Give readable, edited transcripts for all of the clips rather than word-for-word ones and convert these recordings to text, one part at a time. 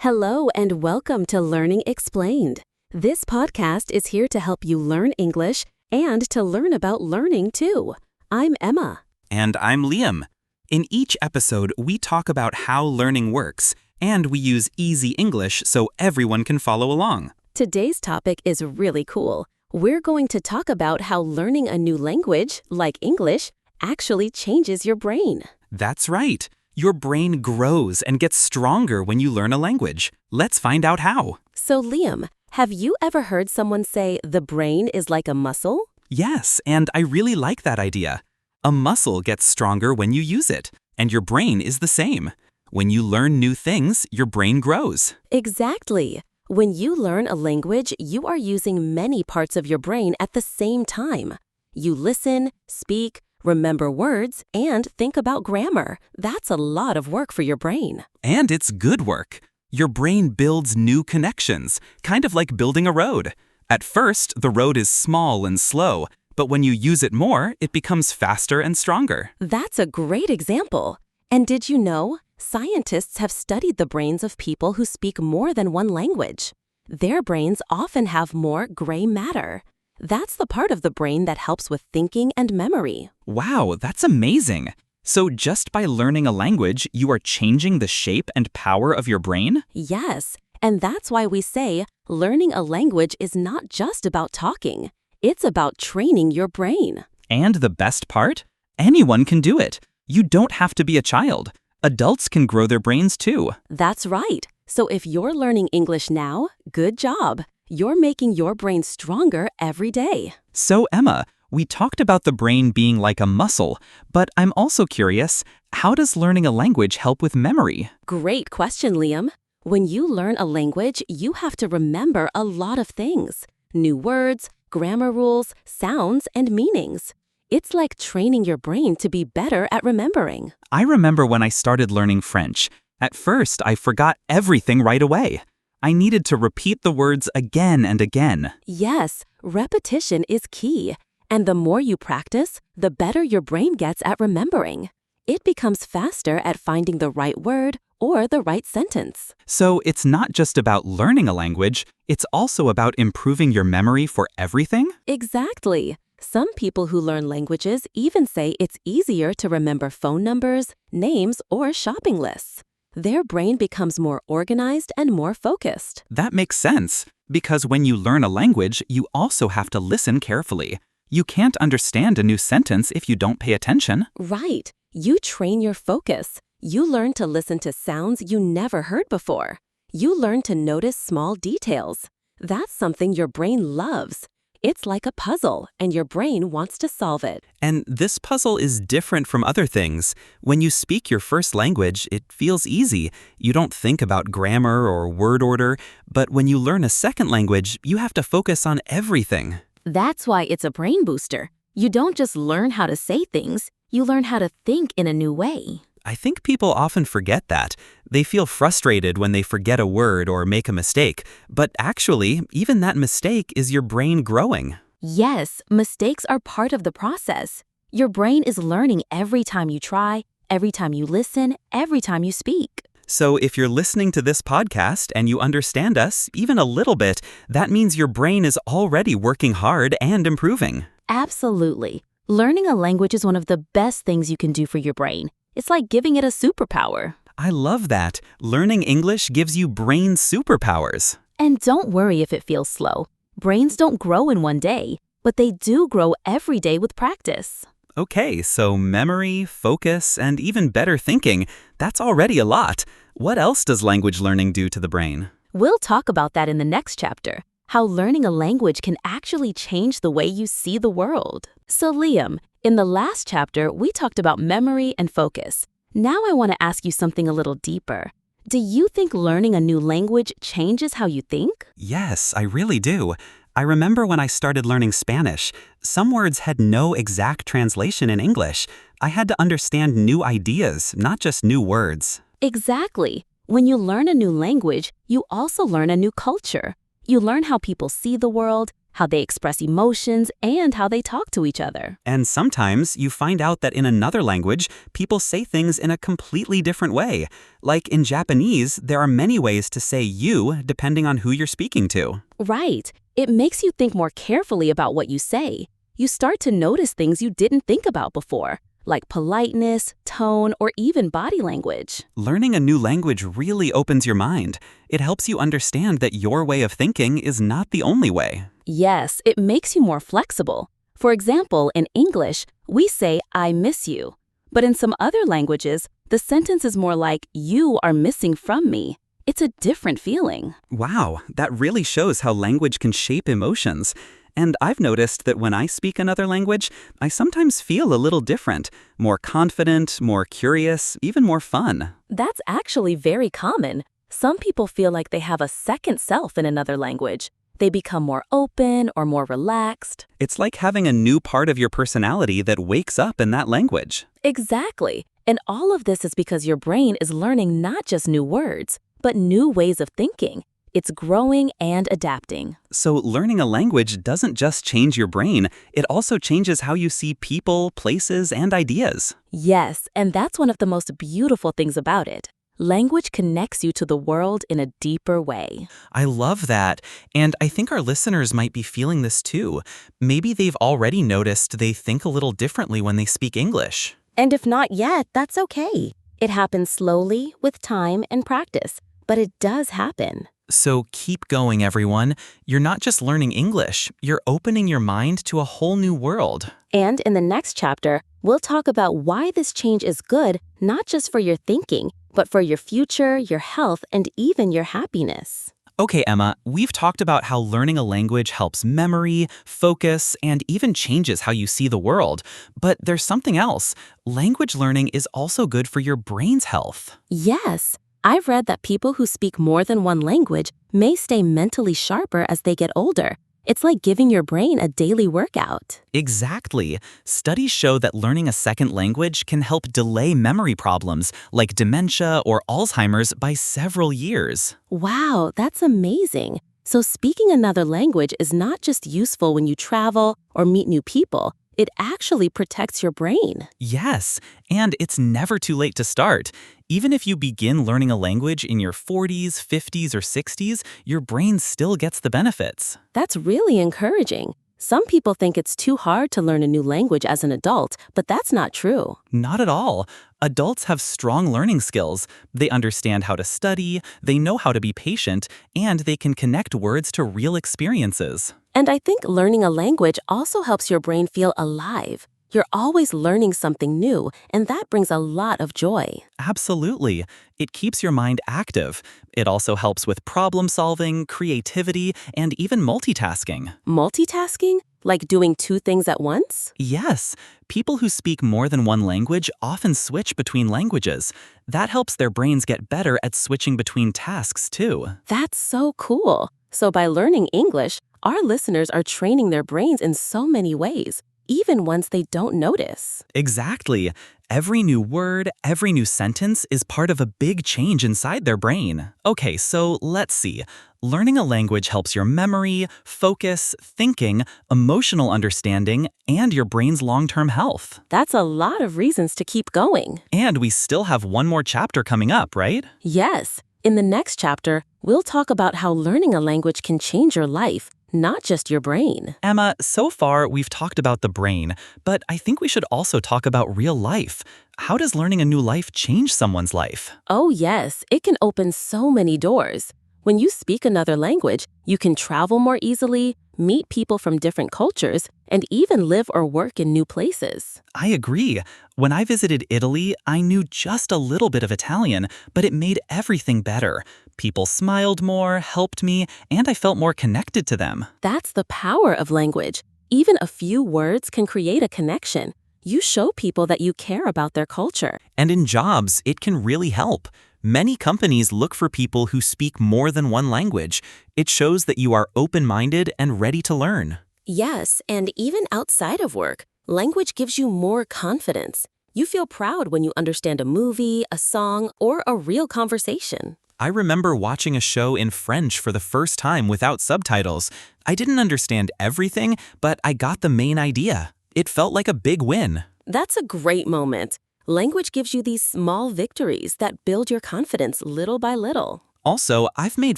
Hello and welcome to Learning Explained. This podcast is here to help you learn English and to learn about learning too. I'm Emma. And I'm Liam. In each episode, we talk about how learning works, and we use easy English so everyone can follow along. Today's topic is really cool. We're going to talk about how learning a new language, like English, actually changes your brain. That's right. Your brain grows and gets stronger when you learn a language. Let's find out how. So Liam, have you ever heard someone say the brain is like a muscle? Yes, and I really like that idea. A muscle gets stronger when you use it, and your brain is the same. When you learn new things, your brain grows. Exactly. When you learn a language, you are using many parts of your brain at the same time. You listen, speak, remember words, and think about grammar. That's a lot of work for your brain. And it's good work. Your brain builds new connections, kind of like building a road. At first, the road is small and slow, but when you use it more, it becomes faster and stronger. That's a great example. And did you know? Scientists have studied the brains of people who speak more than one language. Their brains often have more gray matter. That's the part of the brain that helps with thinking and memory. Wow, that's amazing. So just by learning a language, you are changing the shape and power of your brain? Yes, and that's why we say learning a language is not just about talking. It's about training your brain. And the best part? Anyone can do it. You don't have to be a child. Adults can grow their brains too. That's right. So if you're learning English now, good job. You're making your brain stronger every day. So Emma, we talked about the brain being like a muscle, but I'm also curious, how does learning a language help with memory? Great question, Liam. When you learn a language, you have to remember a lot of things. New words, grammar rules, sounds, and meanings. It's like training your brain to be better at remembering. I remember when I started learning French. At first, I forgot everything right away. I needed to repeat the words again and again. Yes, repetition is key. And the more you practice, the better your brain gets at remembering. It becomes faster at finding the right word or the right sentence. So it's not just about learning a language, it's also about improving your memory for everything? Exactly. Some people who learn languages even say it's easier to remember phone numbers, names, or shopping lists. Their brain becomes more organized and more focused. That makes sense, because when you learn a language, you also have to listen carefully. You can't understand a new sentence if you don't pay attention. Right. You train your focus. You learn to listen to sounds you never heard before. You learn to notice small details. That's something your brain loves. It's like a puzzle, and your brain wants to solve it. And this puzzle is different from other things. When you speak your first language, it feels easy. You don't think about grammar or word order. But when you learn a second language, you have to focus on everything. That's why it's a brain booster. You don't just learn how to say things, you learn how to think in a new way. I think people often forget that. They feel frustrated when they forget a word or make a mistake. But actually, even that mistake is your brain growing. Yes, mistakes are part of the process. Your brain is learning every time you try, every time you listen, every time you speak. So if you're listening to this podcast and you understand us, even a little bit, that means your brain is already working hard and improving. Absolutely. Learning a language is one of the best things you can do for your brain. It's like giving it a superpower. I love that. Learning English gives you brain superpowers. And don't worry if it feels slow. Brains don't grow in one day, but they do grow every day with practice. Okay, so memory, focus, and even better thinking, that's already a lot. What else does language learning do to the brain? We'll talk about that in the next chapter, how learning a language can actually change the way you see the world. So Liam, in the last chapter, we talked about memory and focus. Now I want to ask you something a little deeper. Do you think learning a new language changes how you think? Yes, I really do. I remember when I started learning Spanish, some words had no exact translation in English. I had to understand new ideas, not just new words. Exactly. When you learn a new language, you also learn a new culture. You learn how people see the world, how they express emotions, and how they talk to each other. And sometimes you find out that in another language, people say things in a completely different way. Like in Japanese, there are many ways to say you depending on who you're speaking to. Right. It makes you think more carefully about what you say. You start to notice things you didn't think about before, like politeness, tone, or even body language. Learning a new language really opens your mind. It helps you understand that your way of thinking is not the only way. Yes, it makes you more flexible. For example, in English, we say, I miss you. But in some other languages, the sentence is more like, you are missing from me. It's a different feeling. Wow, that really shows how language can shape emotions. And I've noticed that when I speak another language, I sometimes feel a little different, more confident, more curious, even more fun. That's actually very common. Some people feel like they have a second self in another language. They become more open or more relaxed. It's like having a new part of your personality that wakes up in that language. Exactly. And all of this is because your brain is learning not just new words, but new ways of thinking. It's growing and adapting. So learning a language doesn't just change your brain, it also changes how you see people, places, and ideas. Yes, and that's one of the most beautiful things about it. Language connects you to the world in a deeper way. I love that. And I think our listeners might be feeling this too. Maybe they've already noticed they think a little differently when they speak English. And if not yet, that's okay. It happens slowly, with time and practice, but it does happen. So keep going, everyone. You're not just learning English, you're opening your mind to a whole new world. And in the next chapter, we'll talk about why this change is good, not just for your thinking, but for your future, your health, and even your happiness. Okay, Emma, we've talked about how learning a language helps memory, focus, and even changes how you see the world. But there's something else. Language learning is also good for your brain's health. Yes. I've read that people who speak more than one language may stay mentally sharper as they get older. It's like giving your brain a daily workout. Exactly. Studies show that learning a second language can help delay memory problems like dementia or Alzheimer's by several years. Wow, that's amazing. So speaking another language is not just useful when you travel or meet new people. It actually protects your brain. Yes, and it's never too late to start. Even if you begin learning a language in your 40s, 50s, or 60s, your brain still gets the benefits. That's really encouraging. Some people think it's too hard to learn a new language as an adult, but that's not true. Not at all. Adults have strong learning skills. They understand how to study, they know how to be patient, and they can connect words to real experiences. And I think learning a language also helps your brain feel alive. You're always learning something new, and that brings a lot of joy. Absolutely. It keeps your mind active. It also helps with problem solving, creativity, and even multitasking. Multitasking? Like doing two things at once? Yes, people who speak more than one language often switch between languages. That helps their brains get better at switching between tasks, too. That's so cool. So by learning English, our listeners are training their brains in so many ways, even ones they don't notice. Exactly. Every new word, every new sentence is part of a big change inside their brain. Okay, so let's see. Learning a language helps your memory, focus, thinking, emotional understanding, and your brain's long-term health. That's a lot of reasons to keep going. And we still have one more chapter coming up, right? Yes. In the next chapter, we'll talk about how learning a language can change your life, not just your brain. Emma, so far we've talked about the brain, but I think we should also talk about real life. How does learning a new life change someone's life? Oh yes, it can open so many doors. When you speak another language, you can travel more easily, meet people from different cultures, and even live or work in new places. I agree. When I visited Italy, I knew just a little bit of Italian, but it made everything better. People smiled more, helped me, and I felt more connected to them. That's the power of language. Even a few words can create a connection. You show people that you care about their culture. And in jobs, it can really help. Many companies look for people who speak more than one language. It shows that you are open-minded and ready to learn. Yes, and even outside of work, language gives you more confidence. You feel proud when you understand a movie, a song, or a real conversation. I remember watching a show in French for the first time without subtitles. I didn't understand everything, but I got the main idea. It felt like a big win. That's a great moment. Language gives you these small victories that build your confidence little by little. Also, I've made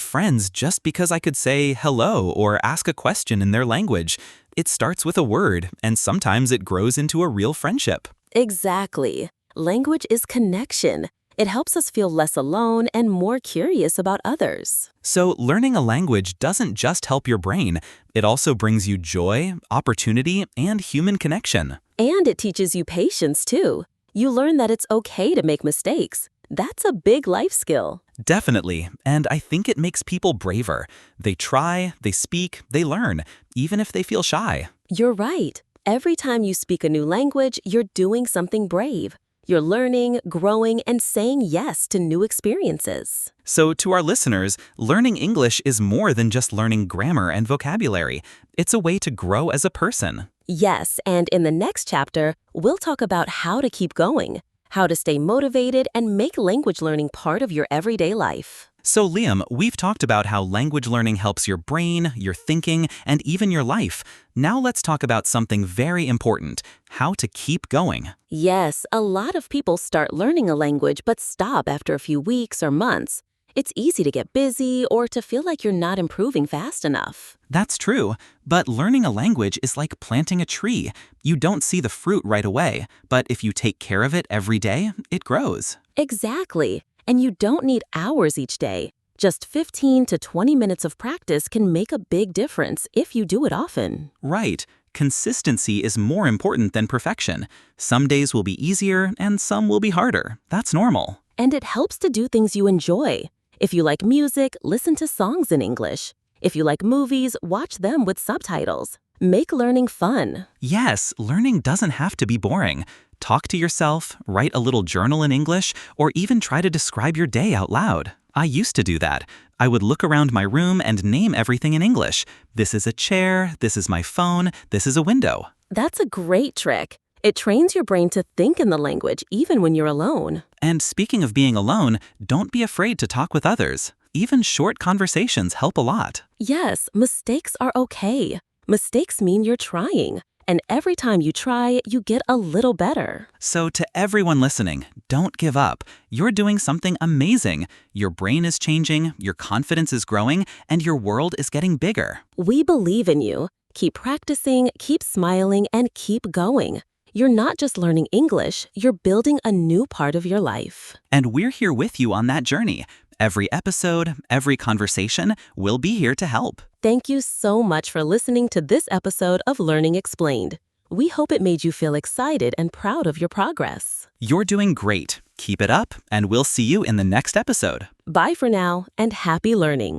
friends just because I could say hello or ask a question in their language. It starts with a word, and sometimes it grows into a real friendship. Exactly. Language is connection. It helps us feel less alone and more curious about others. So, learning a language doesn't just help your brain, it also brings you joy, opportunity, and human connection. And it teaches you patience, too. You learn that it's okay to make mistakes. That's a big life skill. Definitely, and I think it makes people braver. They try, they speak, they learn, even if they feel shy. You're right. Every time you speak a new language, you're doing something brave. You're learning, growing, and saying yes to new experiences. So, to our listeners, learning English is more than just learning grammar and vocabulary. It's a way to grow as a person. Yes, and in the next chapter, we'll talk about how to keep going, how to stay motivated and make language learning part of your everyday life. So, Liam, we've talked about how language learning helps your brain, your thinking, and even your life. Now let's talk about something very important, how to keep going. Yes, a lot of people start learning a language but stop after a few weeks or months. It's easy to get busy or to feel like you're not improving fast enough. That's true, but learning a language is like planting a tree. You don't see the fruit right away, but if you take care of it every day, it grows. Exactly. And you don't need hours each day. Just 15 to 20 minutes of practice can make a big difference if you do it often. Right. Consistency is more important than perfection. Some days will be easier and some will be harder. That's normal. And it helps to do things you enjoy. If you like music, listen to songs in English. If you like movies, watch them with subtitles. Make learning fun. Yes, learning doesn't have to be boring. Talk to yourself, write a little journal in English, or even try to describe your day out loud. I used to do that. I would look around my room and name everything in English. This is a chair, this is my phone, this is a window. That's a great trick. It trains your brain to think in the language even when you're alone. And speaking of being alone, don't be afraid to talk with others. Even short conversations help a lot. Yes, mistakes are okay. Mistakes mean you're trying. And every time you try, you get a little better. So to everyone listening, don't give up. You're doing something amazing. Your brain is changing, your confidence is growing, and your world is getting bigger. We believe in you. Keep practicing, keep smiling, and keep going. You're not just learning English, you're building a new part of your life. And we're here with you on that journey. Every episode, every conversation, we'll be here to help. Thank you so much for listening to this episode of Learning Explained. We hope it made you feel excited and proud of your progress. You're doing great. Keep it up, and we'll see you in the next episode. Bye for now, and happy learning.